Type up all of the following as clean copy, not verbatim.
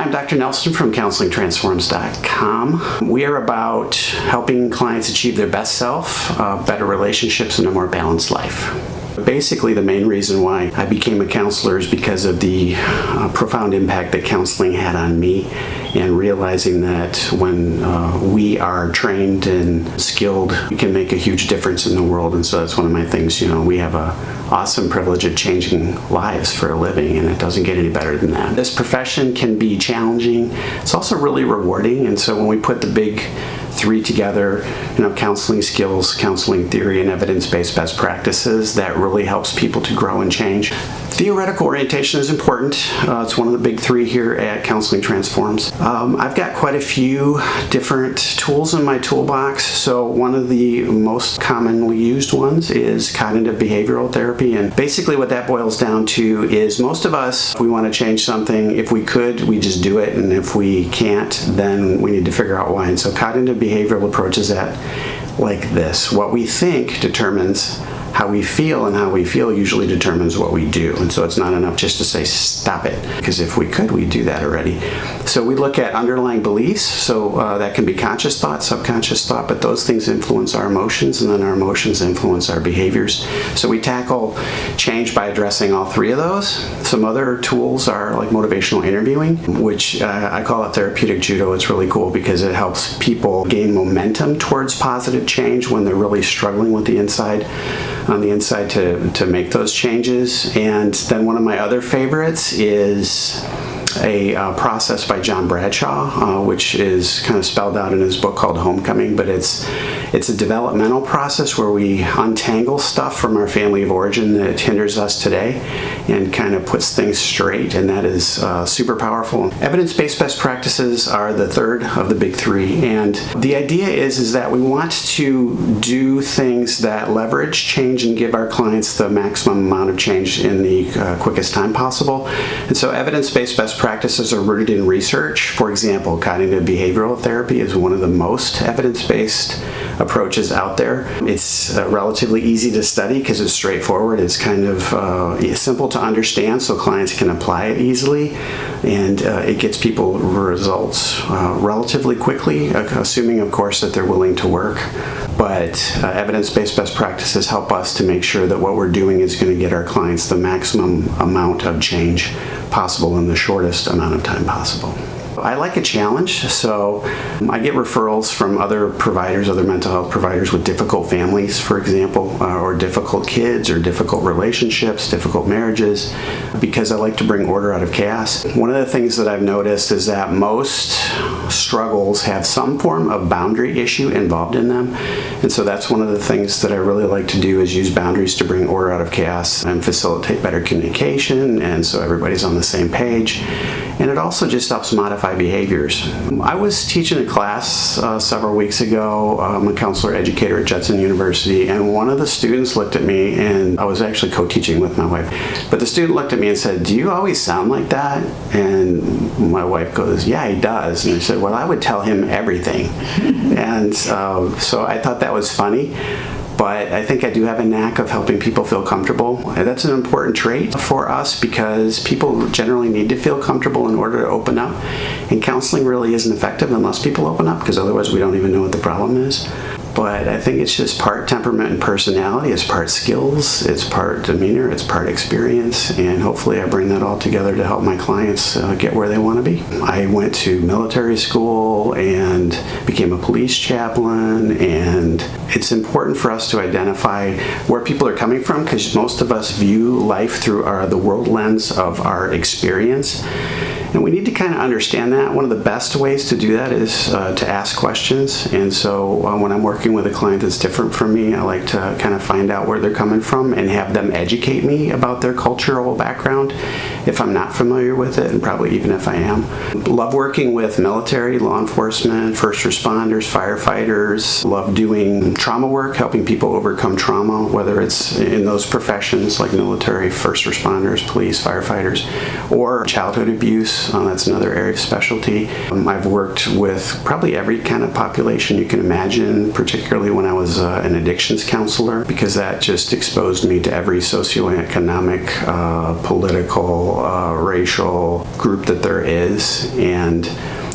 Hi, I'm Dr. Nelson from CounselingTransforms.com. We are about helping clients achieve their best self, better relationships, and a more balanced life. Basically, the main reason why I became a counselor is because of the profound impact that counseling had on me, and realizing that when we are trained and skilled, we can make a huge difference in the world. And so that's one of my things. We have an awesome privilege of changing lives for a living, and it doesn't get any better than that. This profession can be challenging. It's also really rewarding. And so when we put the big three together, counseling skills, counseling theory, and evidence-based best practices, that really helps people to grow and change. Theoretical orientation is important. It's one of the big three here at Counseling Transforms. I've got quite a few different tools in my toolbox. So one of the most commonly used ones is cognitive behavioral therapy. And basically what that boils down to is most of us, if we want to change something, if we could, we just do it. And if we can't, then we need to figure out why. And so cognitive behavioral approaches that like this. What we think determines how we feel, and how we feel usually determines what we do. And so it's not enough just to say, stop it, because if we could, we'd do that already. So we look at underlying beliefs. So that can be conscious thought, subconscious thought, but those things influence our emotions, and then our emotions influence our behaviors. So we tackle change by addressing all three of those. Some other tools are like motivational interviewing, which I call it therapeutic judo. It's really cool because it helps people gain momentum towards positive change when they're really struggling with the inside. On the inside to make those changes. And then one of my other favorites is a process by John Bradshaw, which is kind of spelled out in his book called Homecoming, but it's a developmental process where we untangle stuff from our family of origin that hinders us today and kind of puts things straight, and that is super powerful. Evidence-based best practices are the third of the big three, and the idea is that we want to do things that leverage change and give our clients the maximum amount of change in the quickest time possible. And so evidence-based best practices are rooted in research. For example, cognitive behavioral therapy is one of the most evidence-based approaches out there. It's relatively easy to study because it's straightforward. It's kind of simple to understand, so clients can apply it easily, and it gets people results relatively quickly, assuming, of course, that they're willing to work. But evidence-based best practices help us to make sure that what we're doing is going to get our clients the maximum amount of change possible in the shortest amount of time possible. I like a challenge, so I get referrals from other providers, other mental health providers with difficult families, for example, or difficult kids, or difficult relationships, difficult marriages, because I like to bring order out of chaos. One of the things that I've noticed is that most struggles have some form of boundary issue involved in them, and so that's one of the things that I really like to do, is use boundaries to bring order out of chaos and facilitate better communication, and so everybody's on the same page. And it also just helps modify behaviors. I was teaching a class several weeks ago. I'm a counselor educator at Judson University, and one of the students looked at me, and I was actually co-teaching with my wife, but the student looked at me and said, "Do you always sound like that?" And my wife goes, "Yeah, he does." And I said, "Well, I would tell him everything." And so I thought that was funny. But I think I do have a knack of helping people feel comfortable. And that's an important trait for us, because people generally need to feel comfortable in order to open up. And counseling really isn't effective unless people open up, because otherwise we don't even know what the problem is. But I think it's just part temperament and personality, it's part skills, it's part demeanor, it's part experience, and hopefully I bring that all together to help my clients get where they want to be. I went to military school and became a police chaplain, and it's important for us to identify where people are coming from, because most of us view life through the world lens of our experience. And we need to kind of understand that. One of the best ways to do that is to ask questions. And so when I'm working with a client that's different from me, I like to kind of find out where they're coming from and have them educate me about their cultural background if I'm not familiar with it, and probably even if I am. Love working with military, law enforcement, first responders, firefighters. Love doing trauma work, helping people overcome trauma, whether it's in those professions like military, first responders, police, firefighters, or childhood abuse, abuse. That's another area of specialty. I've worked with probably every kind of population you can imagine, particularly when I was an addictions counselor, because that just exposed me to every socioeconomic, political, racial group that there is. And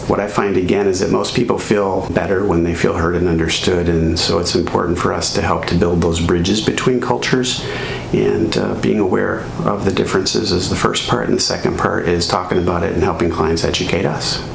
what I find again is that most people feel better when they feel heard and understood, and so it's important for us to help to build those bridges between cultures, and being aware of the differences is the first part, and the second part is talking about it and helping clients educate us.